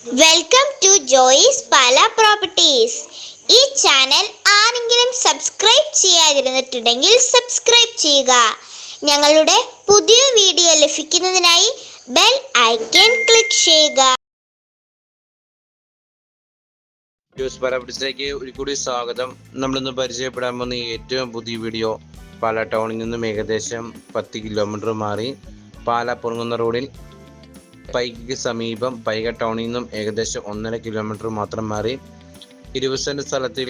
Welcome to Joys Pala properties. ഈ channel ആരെങ്കിലും subscribe ചെയ്യാതിരുന്നിട്ടുണ്ടെങ്കിൽ സബ്സ്ക്രൈബ് ചെയ്യുക. ഞങ്ങളുടെ പുതിയ വീഡിയോ ലഭിക്കുന്നതിനായി ബെൽ ഐക്കൺ ക്ലിക്ക് ചെയ്യുക. ജോയിസ് പാല പ്രോപ്പർട്ടീസിലേക്ക് ഒരിക്കൽ സ്വാഗതം. നമ്മളിന്ന് പരിചയപ്പെടാൻ പോകുന്ന ഏറ്റവും പുതിയ വീഡിയോ പാല ടൗണിൽ നിന്നും ഏകദേശം 10 കിലോമീറ്റർ മാറി പാല പൊറങ്ങുന്ന റോഡിൽ പൈകയ്ക്ക് സമീപം പൈക ടൗണിൽ നിന്നും ഏകദേശം 1.5 കിലോമീറ്റർ മാത്രം മാറി 20 സെന്റ് സ്ഥലത്തിൽ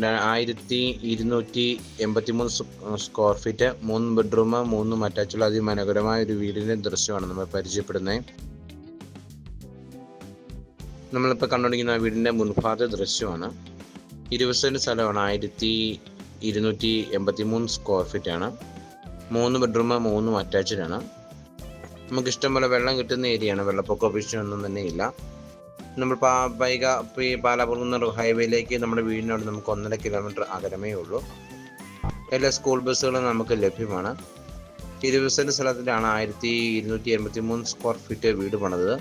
1283 സ്ക്വയർ ഫീറ്റ് 3 ബെഡ്റൂം 3 അറ്റാച്ചുള്ള അതിമനോഹരമായ ഒരു വീടിൻ്റെ ദൃശ്യമാണ് നമ്മൾ പരിചയപ്പെടുന്നത്. നമ്മളിപ്പോൾ കണ്ടുകൊണ്ടിരിക്കുന്ന വീടിൻ്റെ മുൻഭാഗത്തെ ദൃശ്യമാണ്. 20 സെന്റ് സ്ഥലമാണ്, 1283 സ്ക്വയർ ഫീറ്റ് ആണ്, 3 ബെഡ്റൂം 3 അറ്റാച്ച്ഡാണ്. നമുക്ക് ഇഷ്ടംപോലെ വെള്ളം കിട്ടുന്ന ഏരിയയാണ്, വെള്ളപ്പൊക്ക ഭീഷണിയൊന്നും തന്നെ ഇല്ല. നമ്മൾ പൈക പാല പൊറങ്ങുന്ന ഹൈവേയിലേക്ക് നമ്മുടെ വീടിനോട് നമുക്ക് 1.5 കിലോമീറ്റർ അകലമേ ഉള്ളൂ. എല്ലാ സ്കൂൾ ബസ്സുകളും നമുക്ക് ലഭ്യമാണ്. 20 സെന്റ് സ്ഥലത്തിലാണ് 1283 സ്ക്വയർ ഫീറ്റ് വീട് പണിത്.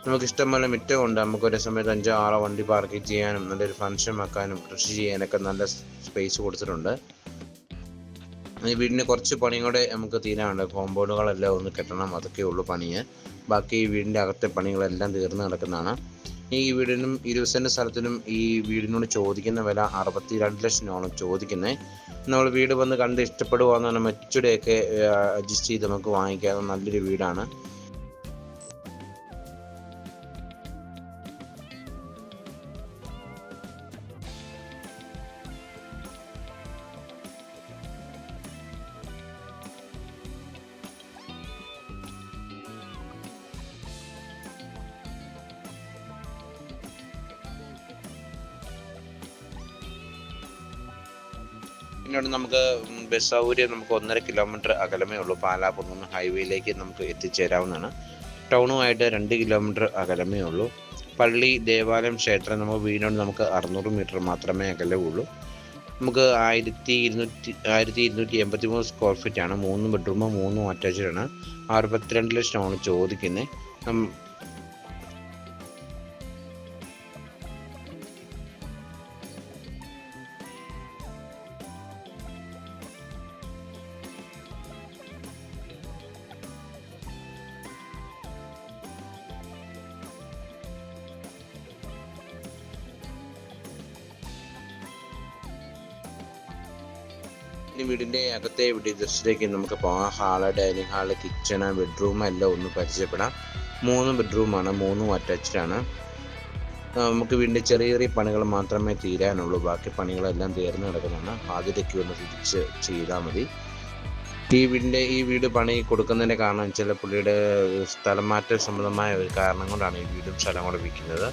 നമുക്ക് ഇഷ്ടംപോലെ മുറ്റമുണ്ട്. നമുക്ക് ഒരേ സമയത്ത് 5-6 വണ്ടി പാർക്ക് ചെയ്യാനും നല്ലൊരു ഫംഗ്ഷൻ വെക്കാനും കൃഷി ചെയ്യാനൊക്കെ നല്ല സ്പേസ് കൊടുത്തിട്ടുണ്ട്. ഈ വീടിന് കുറച്ച് പണിയും കൂടെ നമുക്ക് തീരാനുണ്ട്. കോമ്പൗണ്ടുകളെല്ലാം ഒന്ന് കെട്ടണം, അതൊക്കെ ഉള്ളൂ പണിയെ. ബാക്കി ഈ വീടിൻ്റെ അകത്തെ പണികളെല്ലാം തീർന്ന് കിടക്കുന്നതാണ്. ഈ വീടിനും 20 സെന്റ് സ്ഥലത്തിനും ഈ വീടിനോട് ചോദിക്കുന്ന വില 62 ലക്ഷമാണ് ചോദിക്കുന്നത്. നമ്മൾ വീട് വന്ന് കണ്ട് ഇഷ്ടപ്പെടുകയെന്ന് പറഞ്ഞാൽ മറ്റുടെയൊക്കെ അഡ്ജസ്റ്റ് ചെയ്ത് നമുക്ക് വാങ്ങിക്കാവുന്ന നല്ലൊരു വീടാണ്. പിന്നീട് നമുക്ക് ബസ് സൗകര്യം നമുക്ക് 1.5 കിലോമീറ്റർ അകലമേ ഉള്ളൂ. പാല പൊറങ്ങുന്ന ഹൈവേയിലേക്ക് നമുക്ക് എത്തിച്ചേരാവുന്നതാണ്. ടൗണുമായിട്ട് 2 കിലോമീറ്റർ അകലമേ ഉള്ളൂ. പള്ളി, ദേവാലയം, ക്ഷേത്രം നമുക്ക് വീടിനോട് നമുക്ക് 600 മീറ്റർ മാത്രമേ അകലമുള്ളൂ. നമുക്ക് 1283 സ്ക്വയർ ഫീറ്റ് ആണ്, 3 ബെഡ്റൂം 3 അറ്റാച്ച്ഡാണ്. 62 ലക്ഷമാണ് ചോദിക്കുന്നത്. ഇനി വീടിൻ്റെ അകത്തെ ദൃശ്യത്തിലേക്ക് നമുക്ക് പോകാം. Hall, dining hall, kitchen, bedroom എല്ലാം ഒന്ന് പരിചയപ്പെടാം. 3 ബെഡ്റൂമാണ്, 3 അറ്റാച്ച്ഡാണ്. നമുക്ക് വീടിൻ്റെ ചെറിയ ചെറിയ പണികൾ മാത്രമേ തീരാനുള്ളൂ. ബാക്കി പണികളെല്ലാം തീർന്ന് കിടക്കുന്നതാണ്. ആദ്യത്തേക്ക് ഒന്ന് തിരിച്ച് ചെയ്താൽ മതി. ഈ വീട് പണി കൊടുക്കുന്നതിൻ്റെ കാരണം വെച്ചാൽ പുള്ളിയുടെ സ്ഥലം മാറ്റ സംബന്ധമായ ഒരു കാരണം കൊണ്ടാണ് ഈ വീടും സ്ഥലം കൂടെ വിൽക്കുന്നത്.